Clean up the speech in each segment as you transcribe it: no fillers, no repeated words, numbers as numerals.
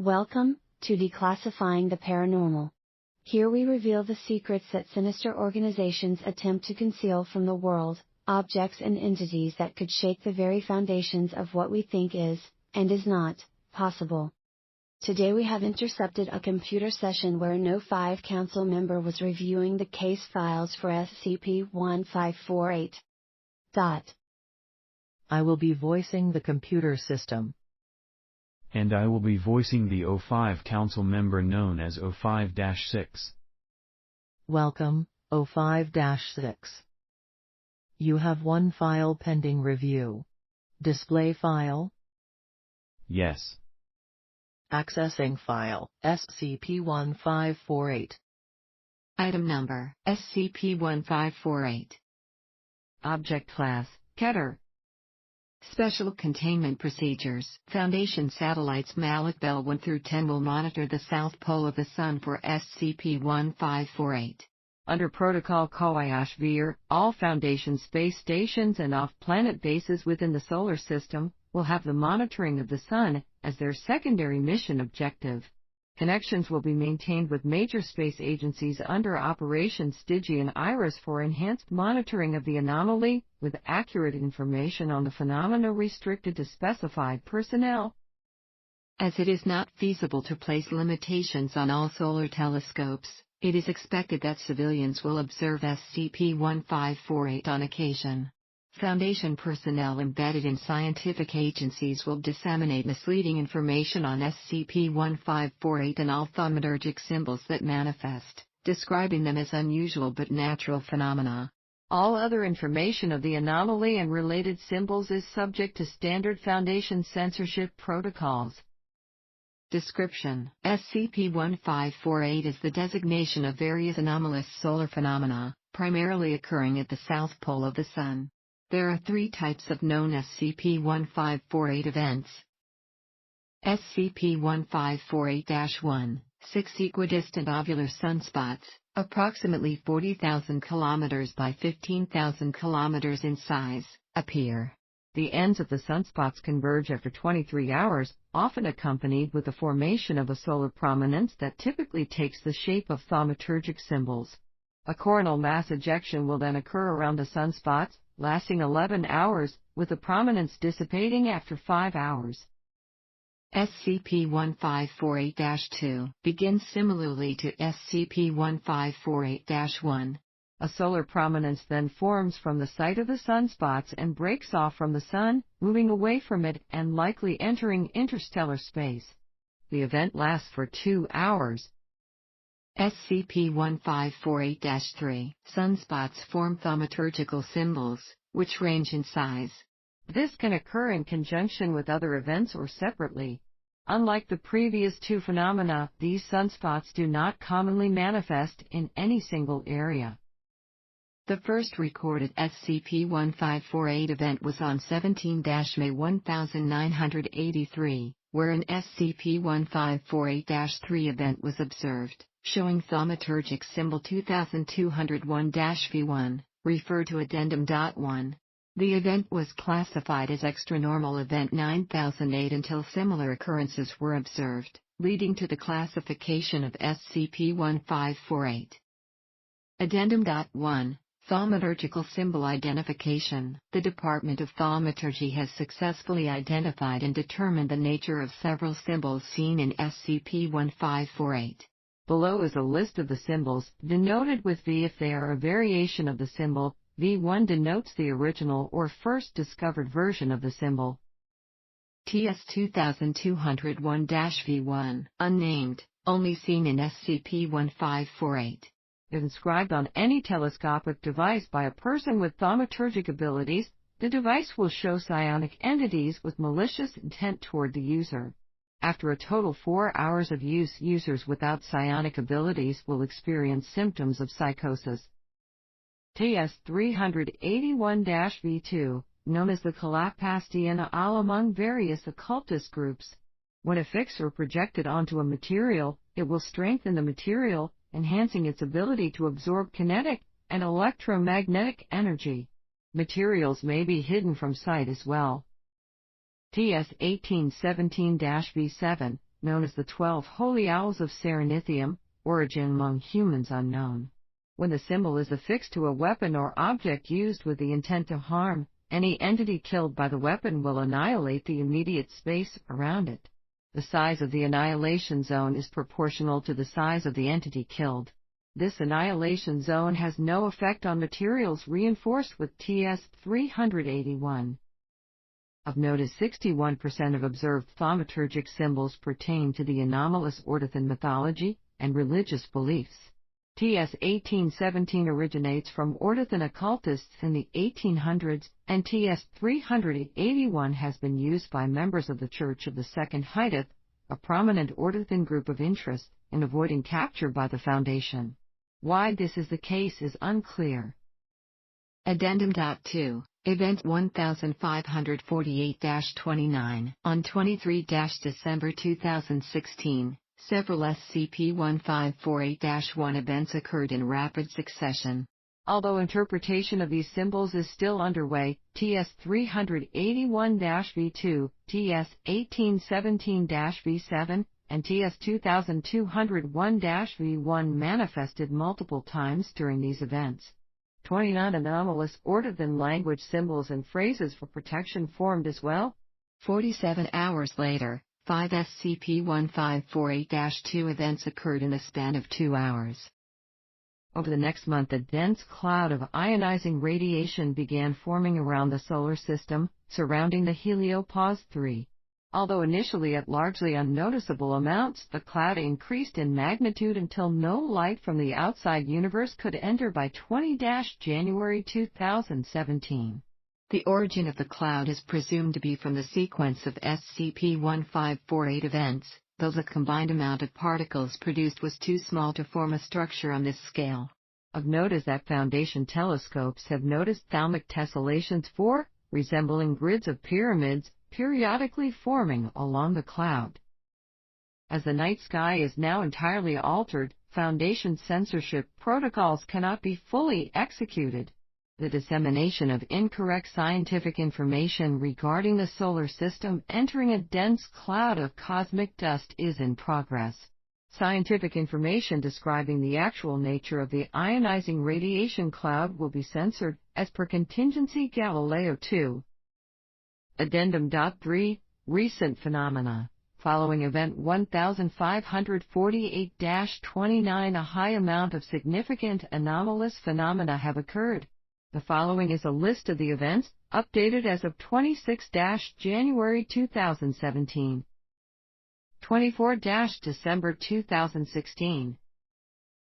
Welcome to Declassifying the Paranormal. Here we reveal the secrets that sinister organizations attempt to conceal from the world, objects and entities that could shake the very foundations of what we think is, and is not, possible. Today we have intercepted a computer session where No 5 Council member was reviewing the case files for SCP-1548. I will be voicing the computer system. And I will be voicing the O5 Council member known as O5-6. Welcome, O5-6. You have one file pending review. Display file? Yes. Accessing file, SCP-1548. Item number, SCP-1548. Object Class, Keter. Special Containment Procedures. Foundation satellites Malik Bell 1 through 10 will monitor the south pole of the Sun for SCP-1548. Under Protocol Koyash-Vir, all Foundation space stations and off-planet bases within the Solar System will have the monitoring of the Sun as their secondary mission objective. Connections will be maintained with major space agencies under Operation Stygian Iris for enhanced monitoring of the anomaly, with accurate information on the phenomena restricted to specified personnel. As it is not feasible to place limitations on all solar telescopes, it is expected that civilians will observe SCP-1548 on occasion. Foundation personnel embedded in scientific agencies will disseminate misleading information on SCP-1548 and all thaumaturgic symbols that manifest, describing them as unusual but natural phenomena. All other information of the anomaly and related symbols is subject to standard Foundation censorship protocols. Description: SCP-1548 is the designation of various anomalous solar phenomena, primarily occurring at the south pole of the Sun. There are three types of known SCP-1548 events. SCP-1548-1, 6 equidistant ovular sunspots, approximately 40,000 km by 15,000 km in size, appear. The ends of the sunspots converge after 23 hours, often accompanied with the formation of a solar prominence that typically takes the shape of thaumaturgic symbols. A coronal mass ejection will then occur around the sunspots, lasting 11 hours, with the prominence dissipating after 5 hours. SCP-1548-2 begins similarly to SCP-1548-1. A solar prominence then forms from the site of the sunspots and breaks off from the Sun, moving away from it and likely entering interstellar space. The event lasts for 2 hours. SCP-1548-3 sunspots form thaumaturgical symbols, which range in size. This can occur in conjunction with other events or separately. Unlike the previous two phenomena, these sunspots do not commonly manifest in any single area. The first recorded SCP-1548 event was on 17-May 1983, where an SCP-1548-3 event was observed, showing thaumaturgic symbol 2201-V1, referred to Addendum.1. The event was classified as Extranormal Event 9008 until similar occurrences were observed, leading to the classification of SCP-1548. Addendum.1 Thaumaturgical Symbol Identification. The Department of Thaumaturgy has successfully identified and determined the nature of several symbols seen in SCP-1548. Below is a list of the symbols, denoted with V if they are a variation of the symbol. V1 denotes the original or first discovered version of the symbol. TS 2201-V1, unnamed, only seen in SCP-1548. If inscribed on any telescopic device by a person with thaumaturgic abilities, the device will show psionic entities with malicious intent toward the user. After a total 4 hours of use, users without psionic abilities will experience symptoms of psychosis. TS 381-V2, known as the Kalapastiana among various occultist groups. When affixed or projected onto a material, it will strengthen the material, enhancing its ability to absorb kinetic and electromagnetic energy. Materials may be hidden from sight as well. TS 1817-V7, known as the 12 Holy Owls of Serenithium, origin among humans unknown. When the symbol is affixed to a weapon or object used with the intent to harm, any entity killed by the weapon will annihilate the immediate space around it. The size of the annihilation zone is proportional to the size of the entity killed. This annihilation zone has no effect on materials reinforced with TS-381. Of note is 61% of observed thaumaturgic symbols pertain to the anomalous Ordothan mythology and religious beliefs. TS-1817 originates from Ordothan occultists in the 1800s, and TS-381 has been used by members of the Church of the Second Height, a prominent Ordothan group of interest, in avoiding capture by the Foundation. Why this is the case is unclear. Addendum. 2. Event 1548-29. On 23 December 2016, several SCP-1548-1 events occurred in rapid succession. Although interpretation of these symbols is still underway, TS-381-V2, TS-1817-V7, and TS-2201-V1 manifested multiple times during these events. 29 anomalous Ordothan language symbols and phrases for protection formed as well. 47 hours later, 5 SCP-1548-2 events occurred in a span of 2 hours. Over the next month, a dense cloud of ionizing radiation began forming around the solar system, surrounding the heliopause 3. Although initially at largely unnoticeable amounts, the cloud increased in magnitude until no light from the outside universe could enter by 20 January 2017. The origin of the cloud is presumed to be from the sequence of SCP-1548 events, though the combined amount of particles produced was too small to form a structure on this scale. Of note is that Foundation telescopes have noticed thalmic tessellations resembling grids of pyramids, periodically forming along the cloud. As the night sky is now entirely altered, Foundation censorship protocols cannot be fully executed. The dissemination of incorrect scientific information regarding the solar system entering a dense cloud of cosmic dust is in progress. Scientific information describing the actual nature of the ionizing radiation cloud will be censored, as per Contingency Galileo 2. Addendum. 3. Recent phenomena. Following Event 1548-29, a high amount of significant anomalous phenomena have occurred. The following is a list of the events, updated as of 26 January 2017. 24 December 2016.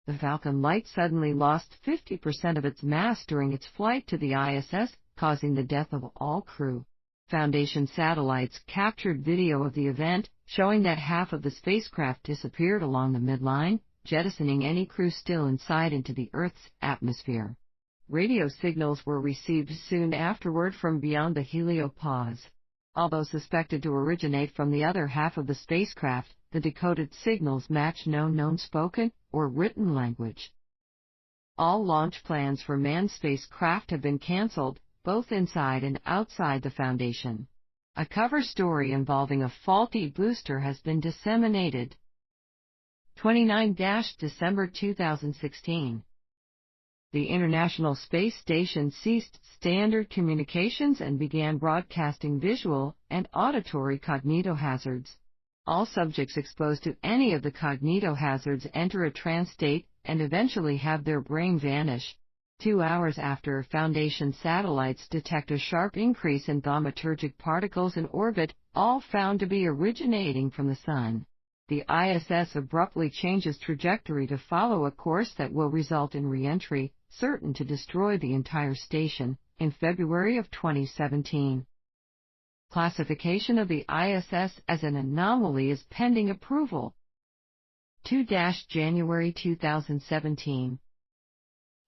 The Falcon Light suddenly lost 50% of its mass during its flight to the ISS, causing the death of all crew. Foundation satellites captured video of the event, showing that half of the spacecraft disappeared along the midline, jettisoning any crew still inside into the Earth's atmosphere. Radio signals were received soon afterward from beyond the heliopause. Although suspected to originate from the other half of the spacecraft, the decoded signals match no known spoken or written language. All launch plans for manned spacecraft have been cancelled, both inside and outside the Foundation. A cover story involving a faulty booster has been disseminated. 29 December 2016. The International Space Station ceased standard communications and began broadcasting visual and auditory cognitohazards. All subjects exposed to any of the cognitohazards enter a trance state and eventually have their brain vanish. 2 hours after, Foundation satellites detect a sharp increase in thaumaturgic particles in orbit, all found to be originating from the Sun. The ISS abruptly changes trajectory to follow a course that will result in re-entry, certain to destroy the entire station, in February of 2017. Classification of the ISS as an anomaly is pending approval. 2 January 2017.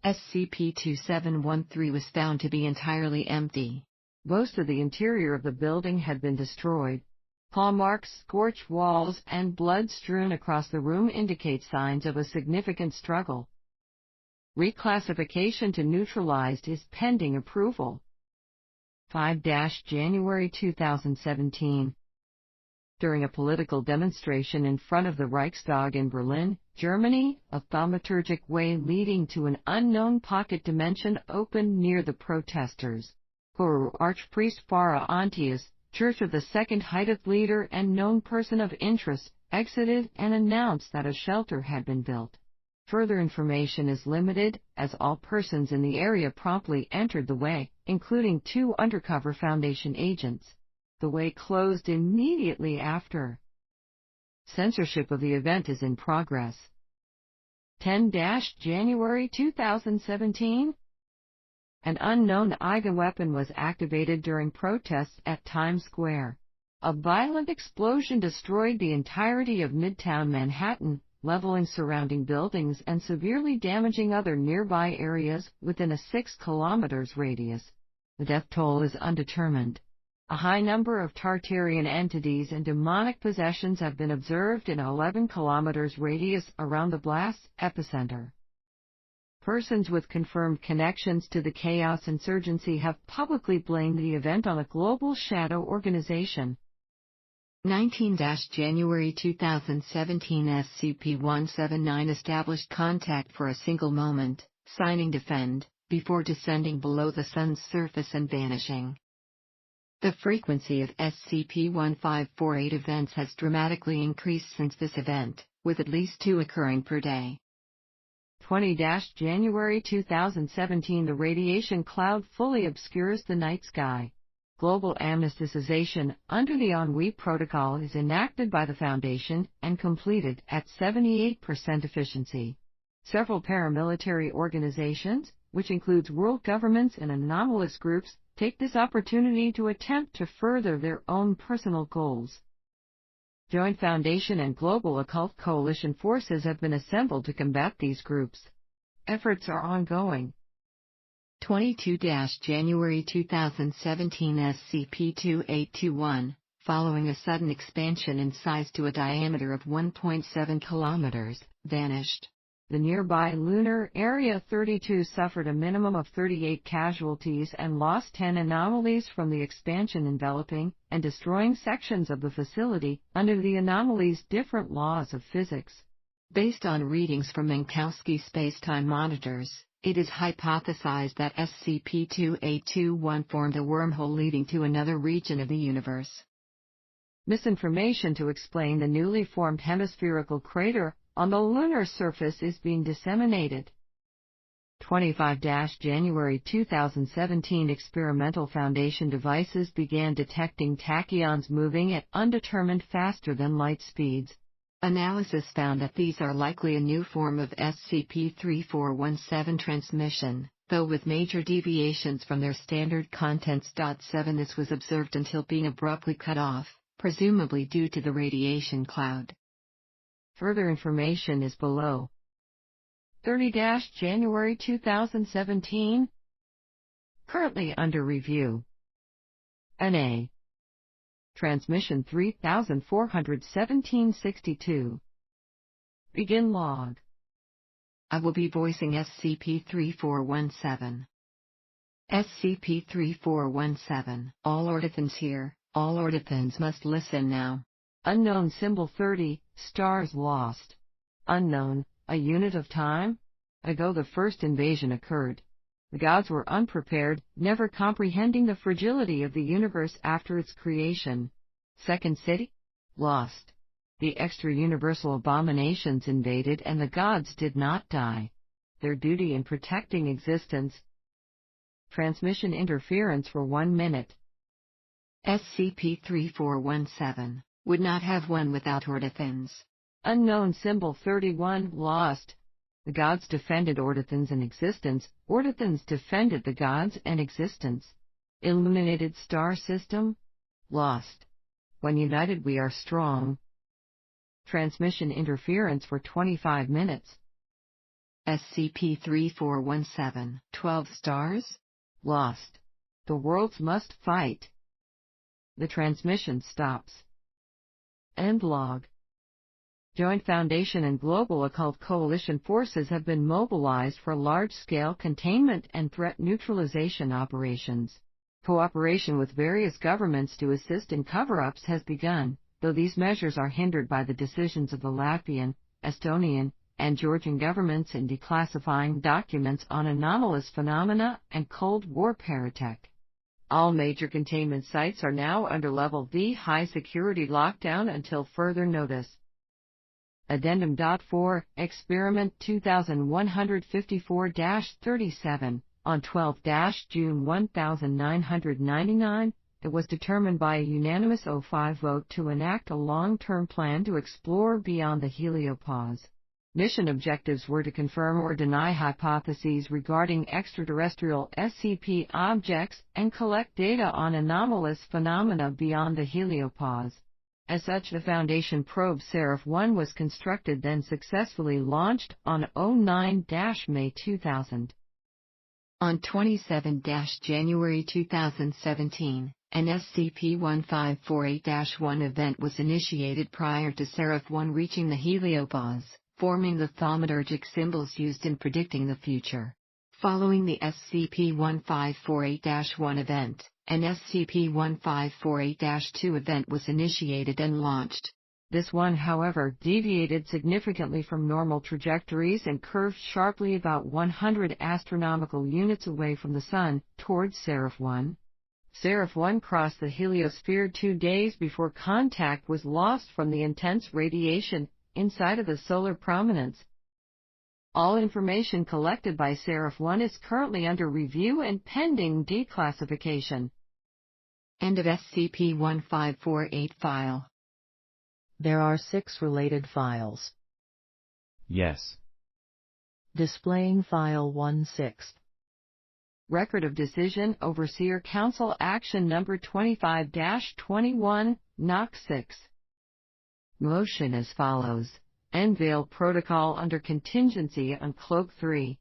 SCP-2713 was found to be entirely empty. Most of the interior of the building had been destroyed. Claw marks, scorched walls, and blood strewn across the room indicate signs of a significant struggle. Reclassification to neutralized is pending approval. 5 January 2017. During a political demonstration in front of the Reichstag in Berlin, Germany, a thaumaturgic way leading to an unknown pocket dimension opened near the protesters. Guru Archpriest Farah Antius, Church of the Second Hittite leader and known person of interest, exited and announced that a shelter had been built. Further information is limited, as all persons in the area promptly entered the way, including 2 undercover Foundation agents. The way closed immediately after. Censorship of the event is in progress. 10-January 2017. An unknown IGA weapon was activated during protests at Times Square. A violent explosion destroyed the entirety of Midtown Manhattan, leveling surrounding buildings and severely damaging other nearby areas within a 6 kilometers radius. The death toll is undetermined. A high number of Tartarian entities and demonic possessions have been observed in 11 kilometers radius around the blast's epicenter. Persons with confirmed connections to the Chaos Insurgency have publicly blamed the event on a global shadow organization. 19-January 2017 SCP-179 established contact for a single moment, signing defend, before descending below the Sun's surface and vanishing. The frequency of SCP-1548 events has dramatically increased since this event, with at least 2 occurring per day. 20-January 2017 The radiation cloud fully obscures the night sky. Global amnesticization under the Ennui Protocol is enacted by the Foundation and completed at 78% efficiency. Several paramilitary organizations, which includes world governments and anomalous groups, take this opportunity to attempt to further their own personal goals. Joint Foundation and Global Occult Coalition forces have been assembled to combat these groups. Efforts are ongoing. 22-January 2017 SCP-2821, following a sudden expansion in size to a diameter of 1.7 kilometers, vanished. The nearby lunar Area 32 suffered a minimum of 38 casualties and lost 10 anomalies from the expansion enveloping and destroying sections of the facility under the anomaly's different laws of physics. Based on readings from Minkowski spacetime monitors, it is hypothesized that SCP-2821 formed a wormhole leading to another region of the universe. Misinformation to explain the newly formed hemispherical crater on the lunar surface is being disseminated. 25-January 2017 Experimental Foundation devices began detecting tachyons moving at undetermined faster than light speeds. Analysis found that these are likely a new form of SCP-3417 transmission, though with major deviations from their standard contents. 7 This was observed until being abruptly cut off, presumably due to the radiation cloud. Further information is below. 30-January 2017. Currently under review. NA. Transmission 3417-62. Begin log. I will be voicing SCP-3417. SCP-3417. All Ordithans here. All Ordithans must listen now. Unknown symbol 30, stars lost. Unknown, a unit of time? Ago the first invasion occurred. The gods were unprepared, never comprehending the fragility of the universe after its creation. Second city? Lost. The extra-universal abominations invaded and the gods did not die. Their duty in protecting existence. Transmission interference for 1 minute. SCP-3417. Would not have one without Ordithans. Unknown symbol 31, lost. The gods defended Ordithans in existence, Ordithans defended the gods and existence. Illuminated star system? Lost. When united we are strong. Transmission interference for 25 minutes. SCP-3417. 12 stars? Lost. The worlds must fight. The transmission stops. End log. Joint Foundation and Global Occult Coalition forces have been mobilized for large-scale containment and threat neutralization operations. Cooperation with various governments to assist in cover-ups has begun, though these measures are hindered by the decisions of the Latvian, Estonian, and Georgian governments in declassifying documents on anomalous phenomena and Cold War paratech. All major containment sites are now under Level V high security lockdown until further notice. Addendum. 4, Experiment 2154-37, on 12 June 1999, it was determined by a unanimous 0-5 vote to enact a long-term plan to explore beyond the heliopause. Mission objectives were to confirm or deny hypotheses regarding extraterrestrial SCP objects and collect data on anomalous phenomena beyond the heliopause. As such, the Foundation probe Seraph-1 was constructed, then successfully launched on 09-May 2000. On 27 January 2017, an SCP-1548-1 event was initiated prior to Seraph-1 reaching the heliopause, forming the thaumaturgic symbols used in predicting the future. Following the SCP-1548-1 event, an SCP-1548-2 event was initiated and launched. This one, however, deviated significantly from normal trajectories and curved sharply about 100 astronomical units away from the Sun, towards Seraph-1. Seraph-1 crossed the heliosphere 2 days before contact was lost from the intense radiation inside of the solar prominence. All information collected by Seraph-1 is currently under review and pending declassification. End of SCP-1548 file. There are 6 related files. Yes. Displaying file 1/6. Record of Decision Overseer Council Action Number 25-21, NOC 6. Motion as follows. Unveil Protocol under Contingency on Cloak 3.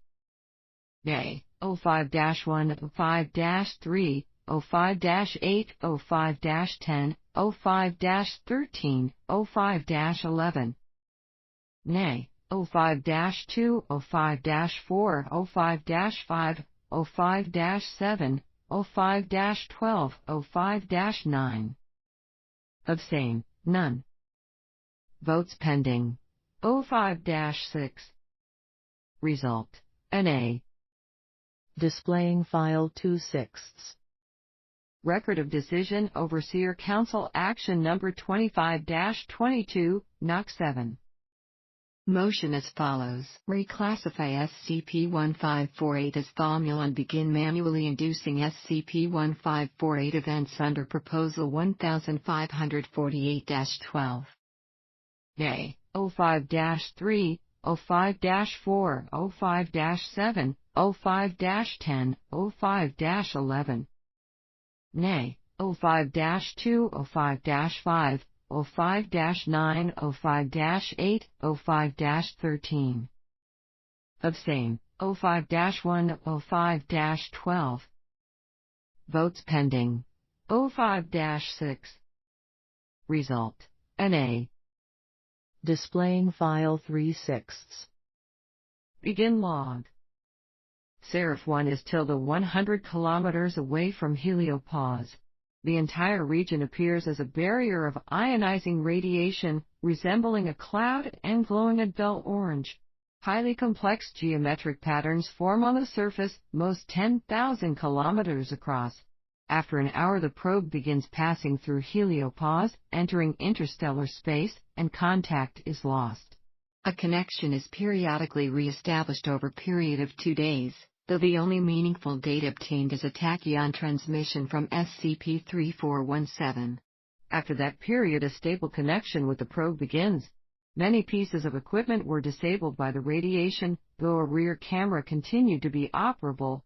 Nay, 05-1, 05-3, 05-8, 05-10, 05-13, 05-11. Nay, 05-2, 05-4, 05-5, 05-7, 05-12, 05-9. Abstain, none. Votes pending. 05-6. Result, NA. Displaying file 2/6. Record of Decision Overseer Council Action Number 25-22, NOC 7. Motion as follows. Reclassify SCP-1548 as Thaumaturgical and begin manually inducing SCP-1548 events under Proposal 1548-12. Nay, 05-3, 05-4, 05-7, 05-10, 05-11. Nay, 05-2, 05-5, 05-9, 05-8, 05-13. Abstain, 05-1, 05-12. Votes pending. 05-6. Result, NA. Displaying file 3/6. Begin log. Seraph-1 is tilde 100 kilometers away from heliopause. The entire region appears as a barrier of ionizing radiation, resembling a cloud and glowing a dull orange. Highly complex geometric patterns form on the surface, most 10,000 kilometers across. After an hour, the probe begins passing through heliopause, entering interstellar space, and contact is lost. A connection is periodically re-established over a period of 2 days, though the only meaningful data obtained is a tachyon transmission from SCP-3417. After that period, a stable connection with the probe begins. Many pieces of equipment were disabled by the radiation, though a rear camera continued to be operable.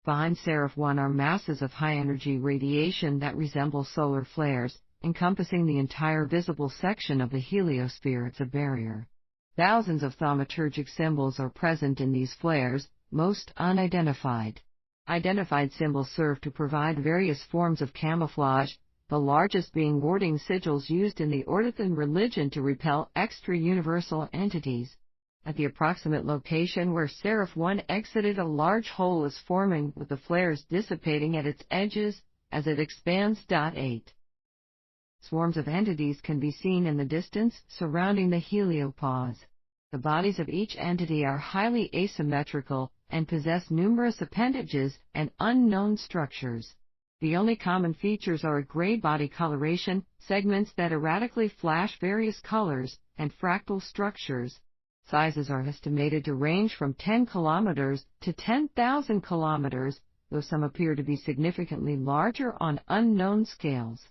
Behind Seraph-1 are masses of high-energy radiation that resemble solar flares, encompassing the entire visible section of the heliosphere. It's a barrier. Thousands of thaumaturgic symbols are present in these flares, most unidentified. Identified symbols serve to provide various forms of camouflage, the largest being warding sigils used in the Orthodox religion to repel extra-universal entities. At the approximate location where Seraph-1 exited, a large hole is forming, with the flares dissipating at its edges as it expands. 8. Swarms of entities can be seen in the distance surrounding the heliopause. The bodies of each entity are highly asymmetrical and possess numerous appendages and unknown structures. The only common features are a gray body coloration, segments that erratically flash various colors, and fractal structures. Sizes are estimated to range from 10 kilometers to 10,000 kilometers, though some appear to be significantly larger on unknown scales.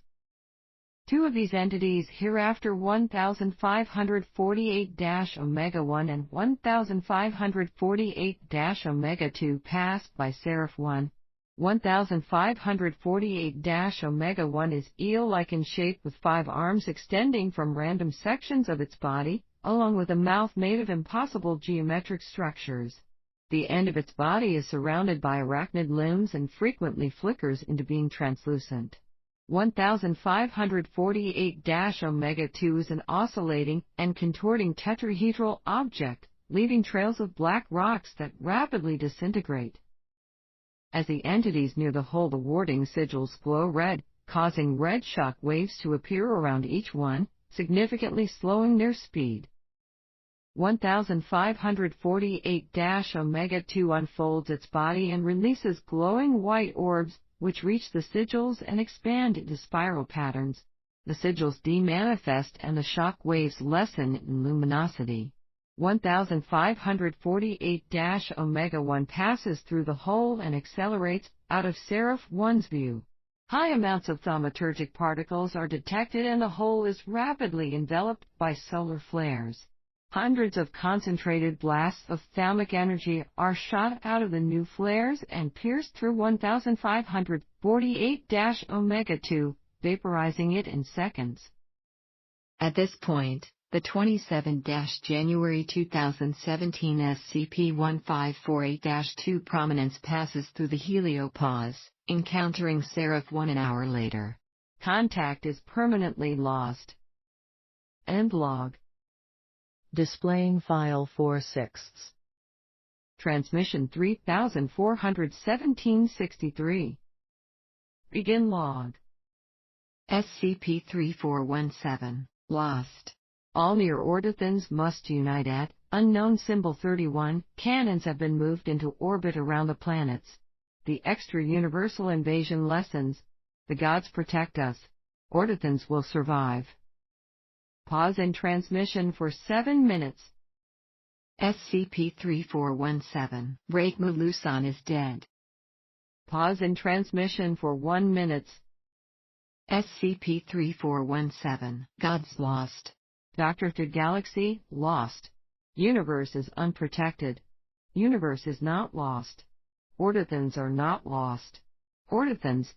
Two of these entities, hereafter 1548-Omega-1 and 1548-Omega-2, passed by Seraph 1. 1548-Omega-1 is eel-like in shape with 5 arms extending from random sections of its body, along with a mouth made of impossible geometric structures. The end of its body is surrounded by arachnid limbs and frequently flickers into being translucent. 1548-Omega-2 is an oscillating and contorting tetrahedral object, leaving trails of black rocks that rapidly disintegrate. As the entities near the hole, the warding sigils glow red, causing red shock waves to appear around each one, significantly slowing their speed. 1548-Omega-2 unfolds its body and releases glowing white orbs, which reach the sigils and expand into spiral patterns. The sigils demanifest and the shock waves lessen in luminosity. 1548-Omega-1 passes through the hole and accelerates out of Seraph 1's view. High amounts of thaumaturgic particles are detected and the hole is rapidly enveloped by solar flares. Hundreds of concentrated blasts of thaumic energy are shot out of the new flares and pierce through 1548-Omega-2, vaporizing it in seconds. At this point, the 27-January 2017 SCP-1548-2 prominence passes through the heliopause, encountering Seraph 1 an hour later. Contact is permanently lost. End log. Displaying file 4/6. Transmission 3417-63. Begin log. SCP-3417, lost. All near-ordothans must unite at unknown symbol 31. Cannons have been moved into orbit around the planets. The extra-universal invasion lessens. The gods protect us. Ordothans will survive. Pause in transmission for 7 minutes. SCP-3417, Raikmu Lusan is dead. Pause in transmission for 1 minute. SCP-3417, Gods lost. Doctor to Galaxy, lost. Universe is unprotected. Universe is not lost. Ordothans are not lost. Ordothans.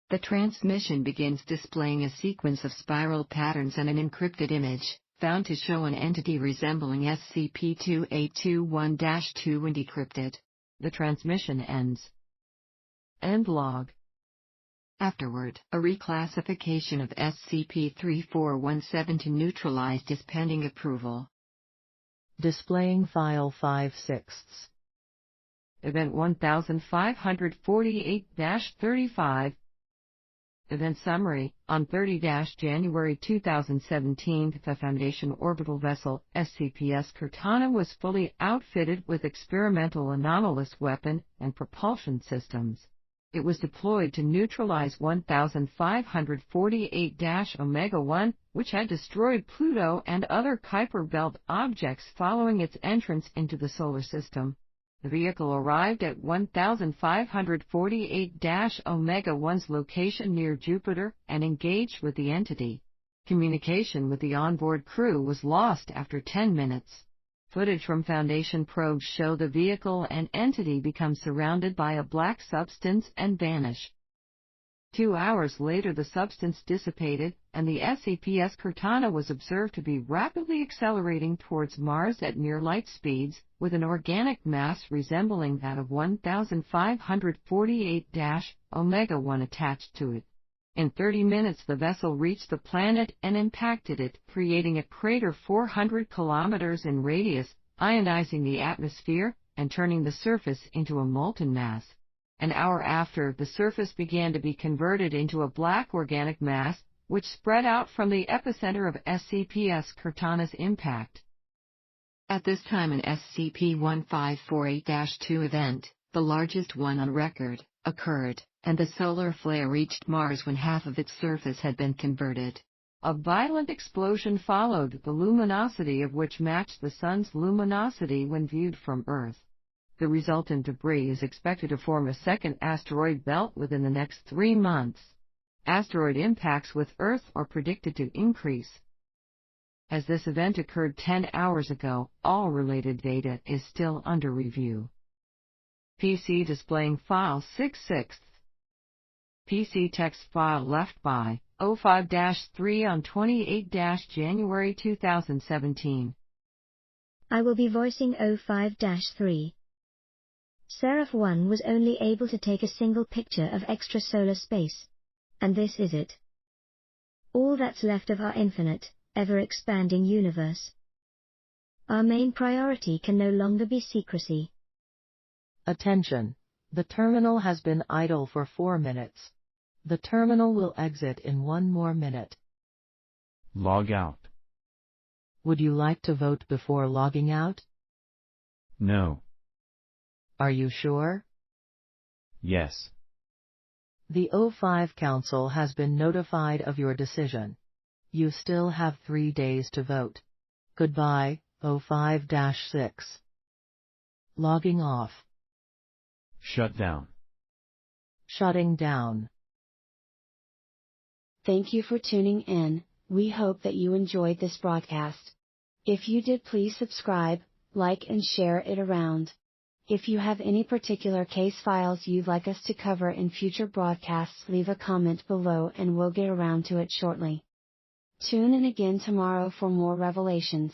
The transmission begins displaying a sequence of spiral patterns and an encrypted image, found to show an entity resembling SCP-2821-2 and decrypted. The transmission ends. End log. Afterward, a reclassification of SCP-3417 to neutralized is pending approval. Displaying file 5/6. Event 1548-35. Event summary: on 30-January 2017, the Foundation orbital vessel SCP-Cortana was fully outfitted with experimental anomalous weapon and propulsion systems. It was deployed to neutralize 1548-Omega-1, which had destroyed Pluto and other Kuiper Belt objects following its entrance into the solar system. The vehicle arrived at 1548-Omega-1's location near Jupiter and engaged with the entity. Communication with the onboard crew was lost after 10 minutes. Footage from Foundation probes show the vehicle and entity become surrounded by a black substance and vanish. 2 hours later, the substance dissipated, and the SCP-Cortana was observed to be rapidly accelerating towards Mars at near light speeds, with an organic mass resembling that of 1548-Omega-1 attached to it. In 30 minutes, the vessel reached the planet and impacted it, creating a crater 400 kilometers in radius, ionizing the atmosphere and turning the surface into a molten mass. An hour after, the surface began to be converted into a black organic mass, which spread out from the epicenter of SCP-Cortana's impact. At this time, an SCP-1548-2 event, the largest one on record, occurred, and the solar flare reached Mars when half of its surface had been converted. A violent explosion followed, the luminosity of which matched the Sun's luminosity when viewed from Earth. The resultant debris is expected to form a second asteroid belt within the next 3 months. Asteroid impacts with Earth are predicted to increase. As this event occurred 10 hours ago, all related data is still under review. PC displaying file 6/6. PC text file left by 05-3 on 28-January 2017. I will be voicing 05-3. Seraph 1 was only able to take a single picture of extrasolar space. And this is it. All that's left of our infinite, ever-expanding universe. Our main priority can no longer be secrecy. Attention! The terminal has been idle for 4 minutes. The terminal will exit in 1 more minute. Log out. Would you like to vote before logging out? No. Are you sure? Yes. The O5 Council has been notified of your decision. You still have 3 days to vote. Goodbye, O5-6. Logging off. Shut down. Shutting down. Thank you for tuning in. We hope that you enjoyed this broadcast. If you did, please subscribe, like and share it around. If you have any particular case files you'd like us to cover in future broadcasts, leave a comment below and we'll get around to it shortly. Tune in again tomorrow for more revelations.